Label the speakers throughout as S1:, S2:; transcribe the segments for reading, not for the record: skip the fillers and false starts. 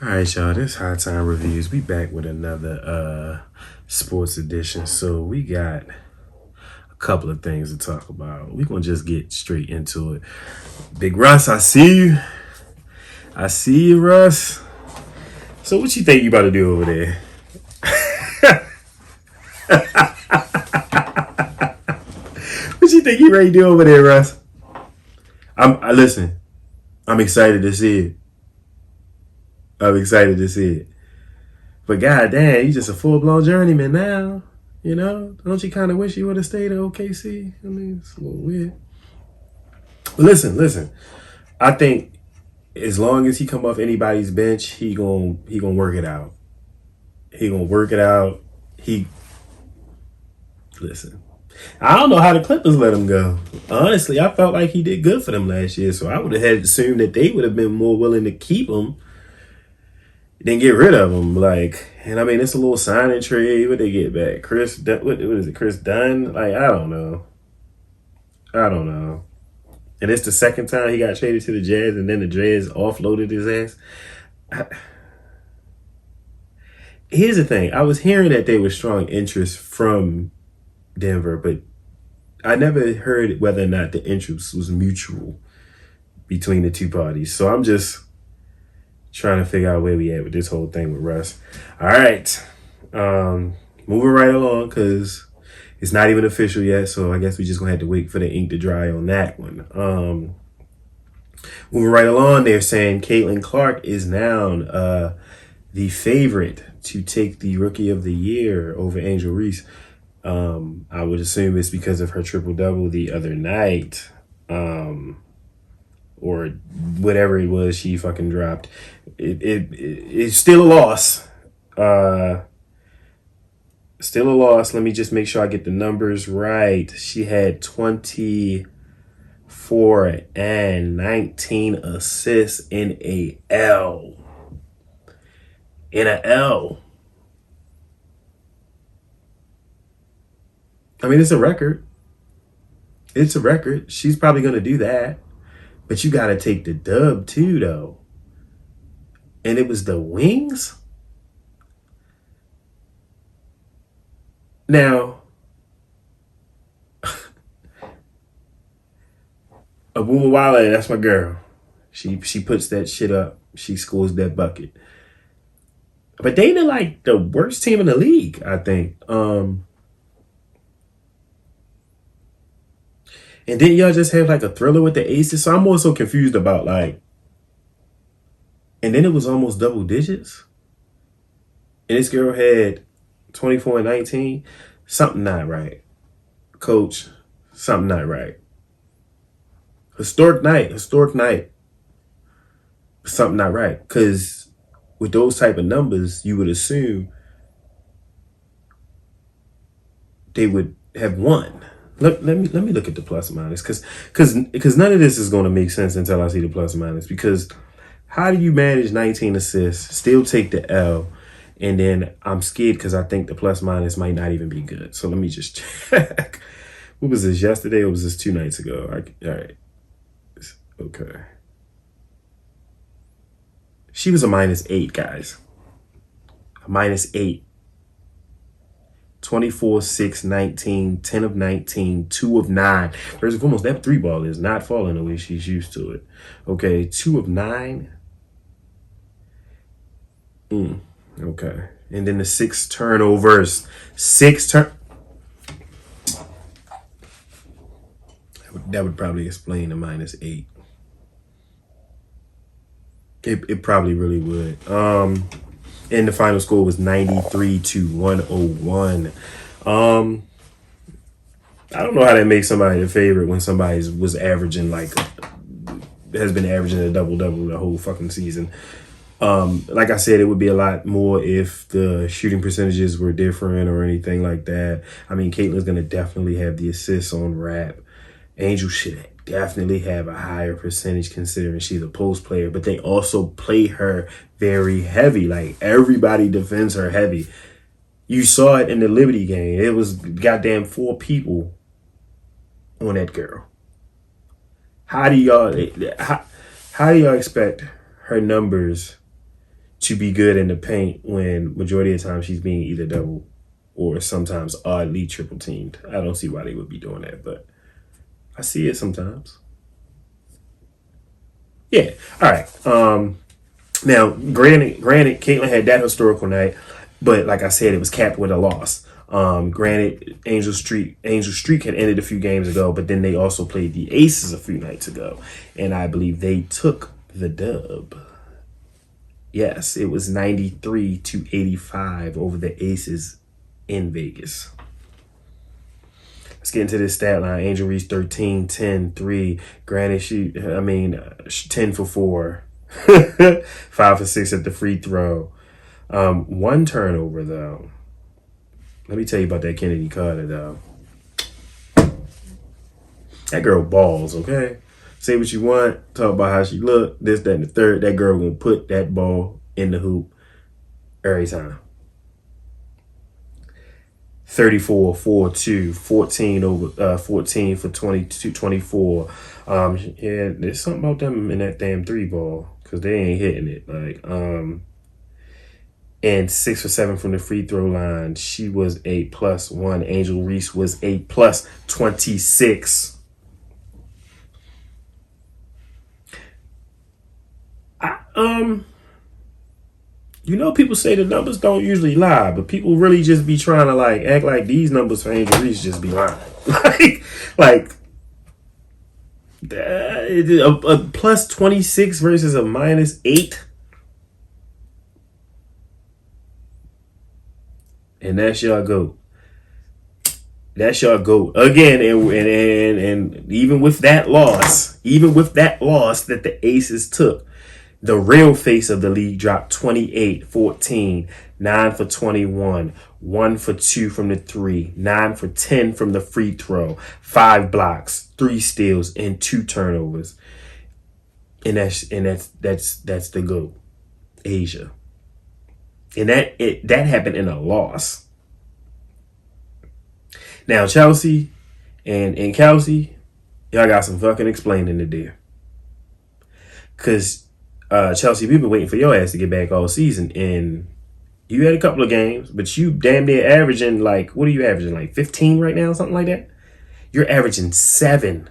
S1: All right, y'all. This High Time Reviews. We back with another sports edition. So we got a couple of things to talk about. We're gonna just get straight into it. Big Russ, I see you. I see you, Russ. So what you think you about to do over there? What you think you ready to do over there, Russ? Listen. I'm excited to see it. I'm excited to see it. But goddamn, you just a full blown journeyman now. You know, don't you kind of wish you would have stayed at OKC? I mean, it's a little weird. But listen. I think as long as he come off anybody's bench, he gonna work it out. He gonna work it out. He listen. I don't know how the Clippers let him go. Honestly, I felt like he did good for them last year, so I would have had assumed that they would have been more willing to keep him than get rid of him. Like, and I mean, it's a little signing trade. What they get back? What is it? Chris Dunn? Like, I don't know. And it's the second time he got traded to the Jazz, and then the Jazz offloaded his ass. Here's the thing. I was hearing that there was strong interest from Denver, but I never heard whether or not the interest was mutual between the two parties. So I'm just trying to figure out where we at with this whole thing with Russ. All right. Moving right along, because it's not even official yet, so I guess we just gonna have to wait for the ink to dry on that one. Moving right along, they're saying Caitlin Clark is now the favorite to take the Rookie of the Year over Angel Reese. I would assume it's because of her triple-double the other night, or whatever it was she fucking dropped. It's still a loss. Still a loss. Let me just make sure I get the numbers right. She had 24 and 19 assists in a L. In a L. I mean, it's a record. It's a record. She's probably going to do that. But you got to take the dub too, though. And it was the Wings? Now, Abumawala, that's my girl. She puts that shit up. She scores that bucket. But they did like the worst team in the league, I think. And didn't y'all just have like a thriller with the Aces? So I'm also confused about like, and then it was almost double digits. And this girl had 24 and 19. Something not right. Coach, something not right. Historic night. Something not right. Because with those type of numbers, you would assume they would have won. Let me look at the plus minus, because none of this is going to make sense until I see the plus minus. Because how do you manage 19 assists, still take the L, and then I'm scared because I think the plus minus might not even be good. So let me just check. What was this, yesterday, or was this 2 nights ago? All right. Okay. She was a -8, guys. A -8. 24, 6, 19, 10 of 19, 2 of 9. First and foremost, that 3 ball is not falling the way she's used to it. Okay, 2 of 9. Okay. And then the 6 turnovers. That would probably explain the -8. It probably really would. And the final score was 93-101. I don't know how that makes somebody the favorite when somebody was averaging has been averaging a double-double the whole fucking season. Like I said, it would be a lot more if the shooting percentages were different or anything like that. I mean, Caitlin's going to definitely have the assists on rap. Angel should definitely have a higher percentage considering she's a post player, but they also play her very heavy. Like, everybody defends her heavy. You saw it in the Liberty game. It was goddamn 4 people on that girl. How do y'all expect her numbers to be good in the paint when majority of the time she's being either double or sometimes oddly triple teamed. I don't see why they would be doing that, but I see it sometimes. Yeah. All right. Now, granted, Caitlyn had that historical night, but like I said, it was capped with a loss. Granted, Angel Streak had ended a few games ago, but then they also played the Aces a few nights ago, and I believe they took the dub. Yes, it was 93-85 over the Aces in Vegas. Let's get into this stat line. Angel Reese 13, 10, 3. Granted, 10 for 4. 5 for 6 at the free throw. One turnover, though. Let me tell you about that Kennedy Carter, though. That girl balls, okay? Say what you want. Talk about how she look. This, that, and the third. That girl gonna put that ball in the hoop every time. 34, 4-2, 14 for 22, 24. Yeah, there's something about them in that damn three ball because they ain't hitting it. And 6 for 7 from the free throw line. She was a +1. Angel Reese was a +26. People say the numbers don't usually lie, but people really just be trying to act like these numbers for Angel Reese just be lying. A +26 versus a -8. And that's y'all GOAT. That's y'all GOAT. Again, and even with that loss that the Aces took, the real face of the league dropped 28, 14, 9 for 21, 1 for 2 from the 3, 9 for 10 from the free throw, 5 blocks, 3 steals, and 2 turnovers. And that's the GOAT, Asia. And that happened in a loss. Now Chelsea and Kelsey, y'all got some fucking explaining to do. Cause Chelsea, we've been waiting for your ass to get back all season, and you had a couple of games, but you damn near averaging what are you averaging, 15 right now, something like that? You're averaging 7,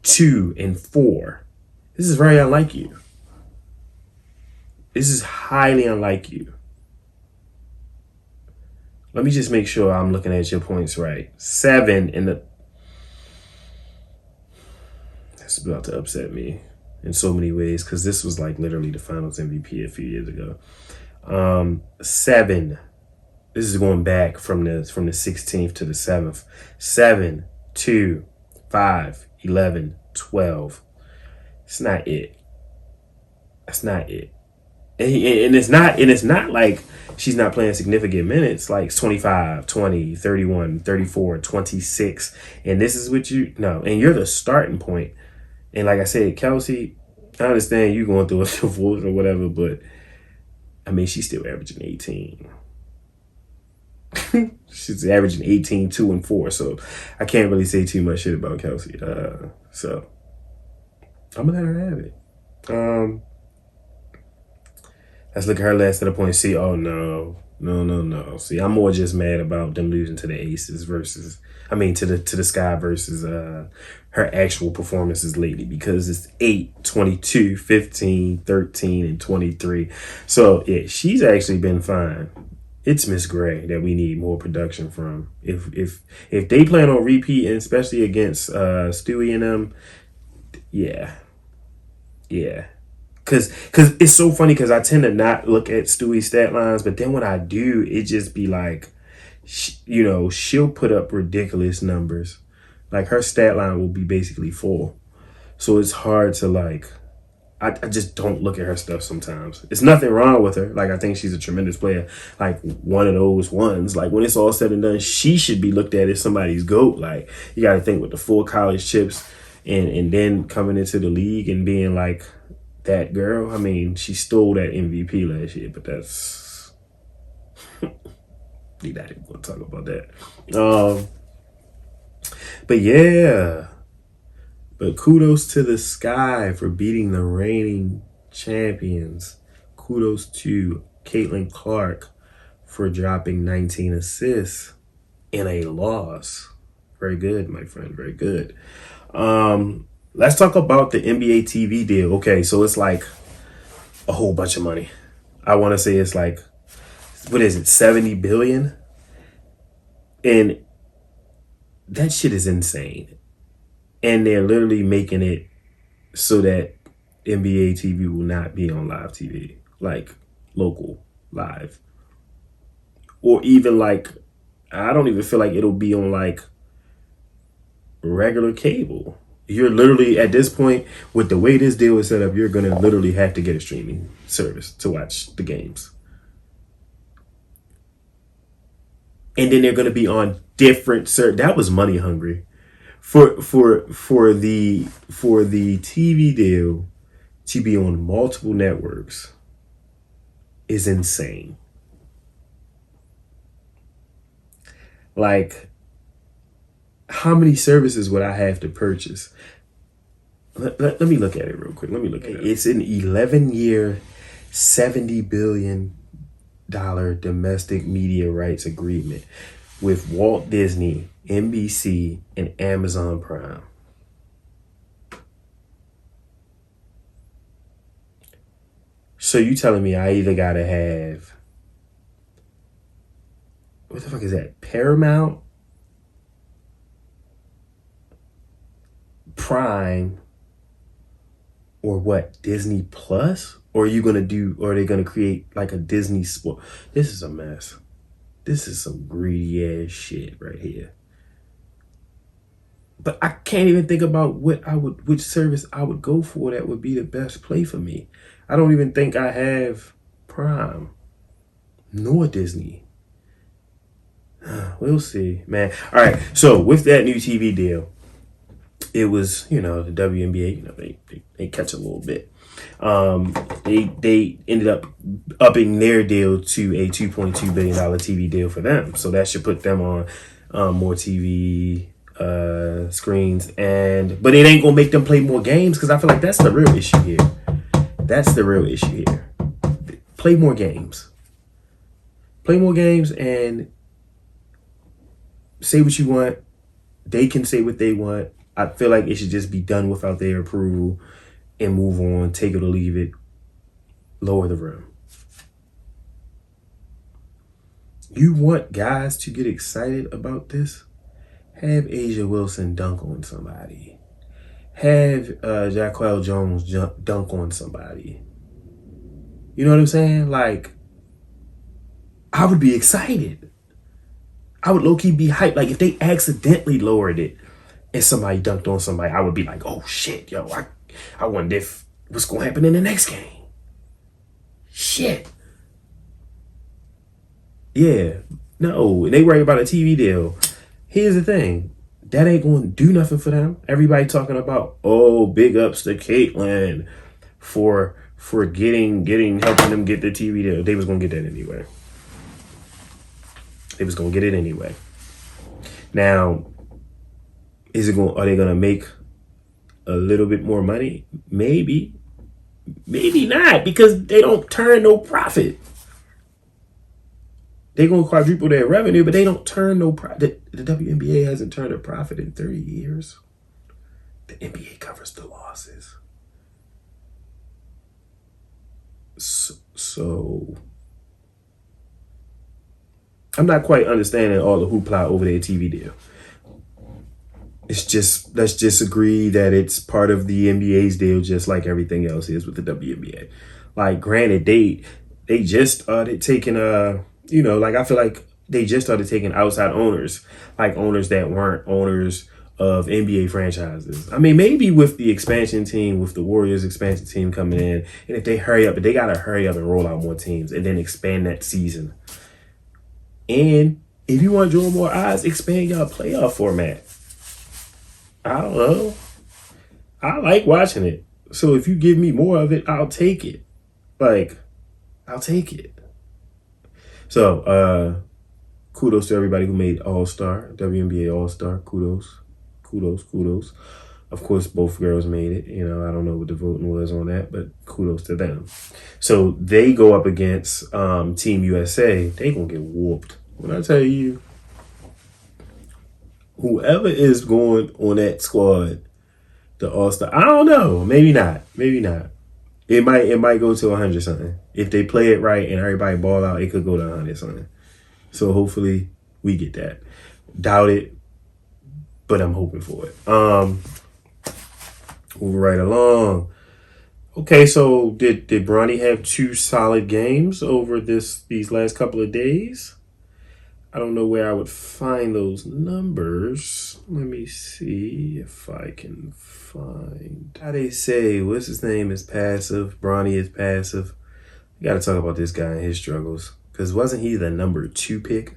S1: 2, and 4. This is very unlike you. This is highly unlike you. Let me just make sure I'm looking at your points right. 7 in the... That's about to upset me in so many ways because this was literally the finals MVP a few years ago. 7. This is going back from the 16th to the 7th. 7, 2, 5, 11, 12. It's not it. That's not it. And it's not like she's not playing significant minutes, like 25, 20, 31, 34, 26. And this is what and you're the starting point. And like I said, Kelsey, I understand you going through a divorce or whatever, but she's still averaging 18. She's averaging 18, 2, and 4. So I can't really say too much shit about Kelsey. So I'm gonna let her have it. Let's look at her last set of points. See, oh no. See, I'm more just mad about them losing to the Aces to the Sky versus her actual performances lately, because it's 8, 22, 15, 13, and 23. So yeah, she's actually been fine. It's Miss Gray that we need more production from. If they plan on repeating, especially against Stewie and them, yeah. Cause it's so funny because I tend to not look at Stewie's stat lines, but then when I do, it just be she'll put up ridiculous numbers. Her stat line will be basically full. So it's hard to I just don't look at her stuff sometimes. It's nothing wrong with her. I think she's a tremendous player. One of those ones. When it's all said and done, she should be looked at as somebody's GOAT. You got to think with the 4 college chips and then coming into the league and being that girl. She stole that MVP last year, but that's... We're not even going to talk about that. But yeah. But kudos to the Sky for beating the reigning champions. kudos to Caitlin Clark for dropping 19 assists in a loss. Very good, my friend. Very good. Let's talk about the NBA TV deal. Okay, so it's like a whole bunch of money. I want to say it's like, what is it, 70 billion? And that shit is insane. And they're literally making it so that NBA TV will not be on live TV, like local live. Or even like, I don't even feel like it'll be on like regular cable. You're literally, at this point, with the way this deal is set up, you're going to literally have to get a streaming service to watch the games. And then they're going to be on different that was money hungry. For the TV deal to be on multiple networks is insane. Like, how many services would I have to purchase? Let me look at it real quick. Let me look at it. It's an 11-year, $70 billion domestic media rights agreement with Walt Disney, NBC, and Amazon Prime. So you telling me I either gotta have, what the fuck is that? Paramount, Prime, or what? Disney Plus? Or are you gonna do, or are they gonna create like a Disney Sport? This is a mess. This is some greedy ass shit right here. But I can't even think about which service I would go for that would be the best play for me. I don't even think I have Prime, nor Disney. We'll see, man. All right, so with that new TV deal, it was, the WNBA, they catch a little bit. They ended up upping their deal to a $2.2 billion TV deal for them. So that should put them on more TV screens, but it ain't gonna make them play more games, because I feel like that's the real issue here. That's the real issue here. Play more games. Play more games and say what you want. They can say what they want. I feel like it should just be done without their approval and move on, take it or leave it, lower the rim. You want guys to get excited about this? Have Asia Wilson dunk on somebody. Have Jaquel Jones dunk on somebody. You know what I'm saying? Like, I would be excited. I would low-key be hyped. Like, if they accidentally lowered it and somebody dunked on somebody, I would be like, oh shit, yo, I wonder if what's gonna happen in the next game. Shit. Yeah. No, they worry about a TV deal. Here's the thing. That ain't gonna do nothing for them. Everybody talking about, oh, big ups to Caitlin for helping them get the TV deal. They was gonna get that anyway. They was gonna get it anyway. Now, are they gonna make a little bit more money? Maybe. Maybe not, because they don't turn no profit. They're going to quadruple their revenue, but they don't turn no profit. The WNBA hasn't turned a profit in 30 years. The NBA covers the losses. So I'm not quite understanding all the hoopla over their TV deal. It's just, let's just agree that it's part of the NBA's deal, just like everything else is with the WNBA. Like, granted, they just started taking I feel like they just started taking outside owners, like owners that weren't owners of NBA franchises. I mean, maybe with the expansion team, with the Warriors expansion team coming in, and if they hurry up, but they gotta hurry up and roll out more teams and then expand that season. And if you want to draw more eyes, expand y'all playoff format. I don't know. I like watching it. So if you give me more of it, I'll take it. I'll take it. So, kudos to everybody who made All-Star, WNBA All-Star. Kudos. Of course, both girls made it. You know, I don't know what the voting was on that, but kudos to them. So they go up against Team USA. They gonna get whooped. When I tell you, whoever is going on that squad, the All-Star, I don't know. Maybe not. Maybe not. It might go to 100 something. If they play it right and everybody ball out, it could go to 100 something. So hopefully we get that. Doubt it, but I'm hoping for it. Moving right along. Okay, so did Bronny have 2 solid games over these last couple of days? I don't know where I would find those numbers. Let me see if I can find. How they say, what's his name is passive. Bronny is passive. We got to talk about this guy and his struggles. Because wasn't he the number 2 pick?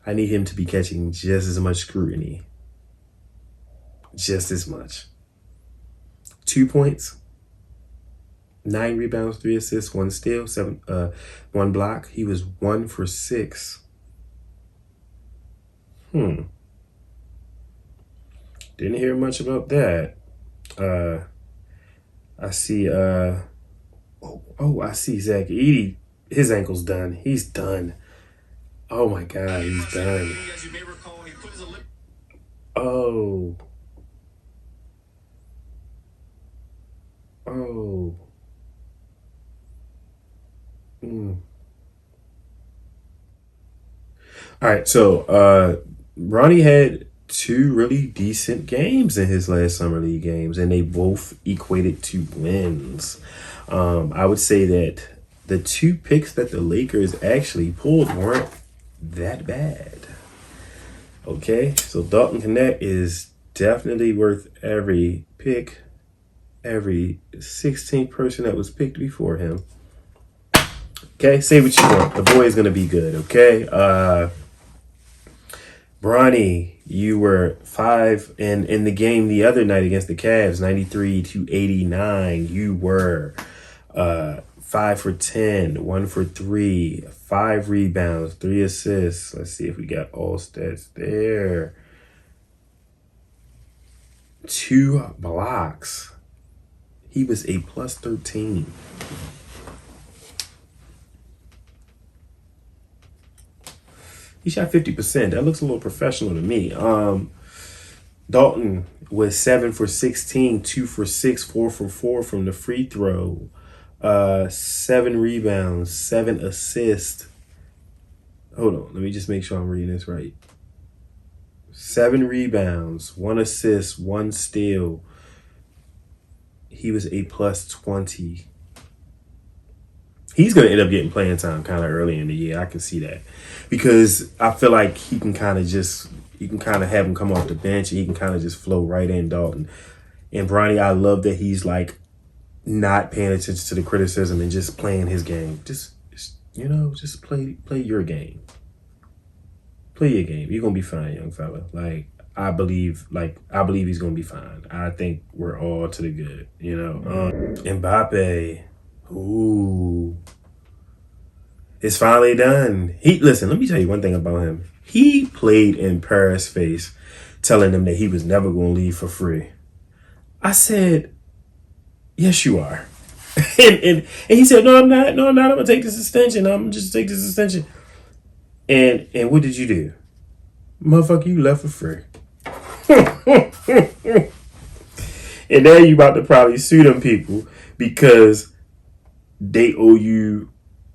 S1: I need him to be catching just as much scrutiny. Just as much. 2 points. 9 rebounds, 3 assists, 1 steal, 1 block. He was 1 for 6. Didn't hear much about that. I see I see Zach Edey. His ankle's done. He's done. Oh my God, he's done. Oh. Oh. All right, so Bronny had 2 really decent games in his last summer league games, and they both equated to wins. I would say that the 2 picks that the Lakers actually pulled weren't that bad. Okay, so Dalton Connect is definitely worth every pick, every 16th person that was picked before him. Okay, say what you want. The boy is going to be good, okay? Bronny, you were 5, and in the game the other night against the Cavs, 93-89, you were 5 for 10, 1 for 3, 5 rebounds, 3 assists. Let's see if we got all stats there. 2 blocks. He was a plus 13. He shot 50%. That looks a little professional to me. Dalton was 7 for 16, 2 for 6, 4 for 4 from the free throw. 7 rebounds, 7 assists. Hold on, let me just make sure I'm reading this right. 7 rebounds, 1 assist, 1 steal. He was a plus 20. He's going to end up getting playing time kind of early in the year. I can see that. Because I feel like you can kind of have him come off the bench and he can kind of just flow right in Dalton. And Bronny, I love that he's like not paying attention to the criticism and just playing his game. Just play your game. Play your game. You're going to be fine, young fella. I believe he's going to be fine. I think we're all to the good, Mbappe. Ooh. It's finally done. Listen, let me tell you one thing about him. He played in Paris' face, telling them that he was never going to leave for free. I said, yes, you are. and he said, no, I'm not. No, I'm not. I'm going to take this extension. I'm going to just take this extension. And what did you do? Motherfucker, you left for free. And now you about to probably sue them people because they owe you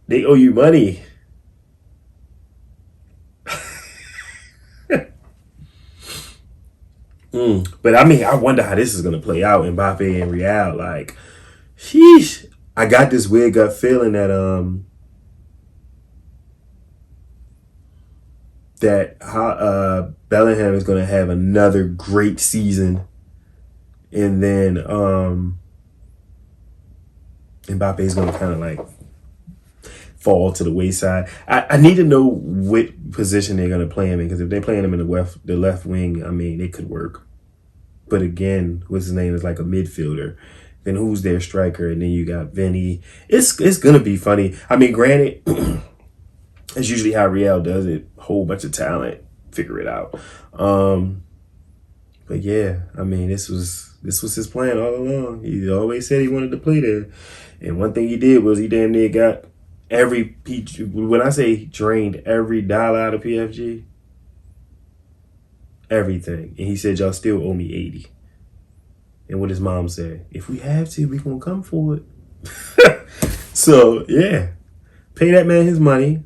S1: money. But I mean, I wonder how this is gonna play out in Mbappe and Real. Sheesh. I got this weird gut feeling that Bellingham is gonna have another great season, and then Mbappe is gonna kind of fall to the wayside. I need to know what position they're going to play him in, because if they're playing him in the left wing, I mean, it could work. But again, what's his name is like a midfielder. Then who's their striker? And then you got Vinny. It's going to be funny. I mean, granted, that's usually how Real does it. Whole bunch of talent. Figure it out. But yeah, I mean, this was his plan all along. He always said he wanted to play there, and one thing he did was he damn near got when I say drained every dollar out of PFG, everything. And he said, y'all still owe me 80. And what his mom said, if we have to, we gonna come for it. So yeah, pay that man his money.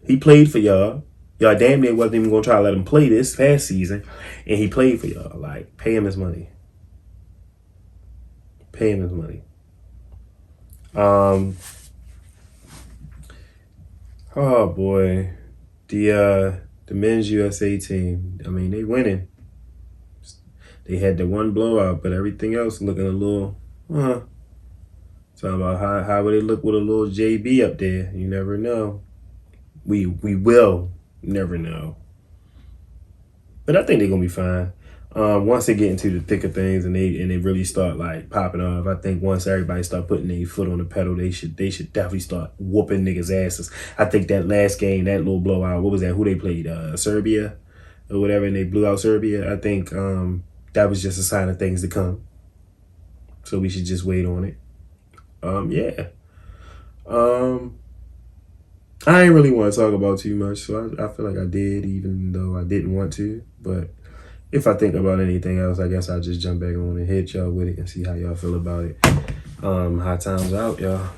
S1: He played for y'all. Y'all damn near wasn't even gonna try to let him play this past season, and he played for y'all. Like, pay him his money. Pay him his money. Oh boy, the men's USA team. I mean, they winning. They had the one blowout, but everything else looking a little. Talking about how would they look with a little JB up there? You never know. We will never know. But I think they're gonna be fine. Once they get into the thick of things and they really start like popping off, I think once everybody start putting their foot on the pedal, they should definitely start whooping niggas' asses. I think that last game, that little blowout, what was that? Who they played? Serbia or whatever, and they blew out Serbia. I think that was just a sign of things to come. So we should just wait on it. Yeah. I ain't really want to talk about too much, so I feel like I did, even though I didn't want to. But if I think about anything else, I guess I'll just jump back on and hit y'all with it and see how y'all feel about it. HighTimez out, y'all.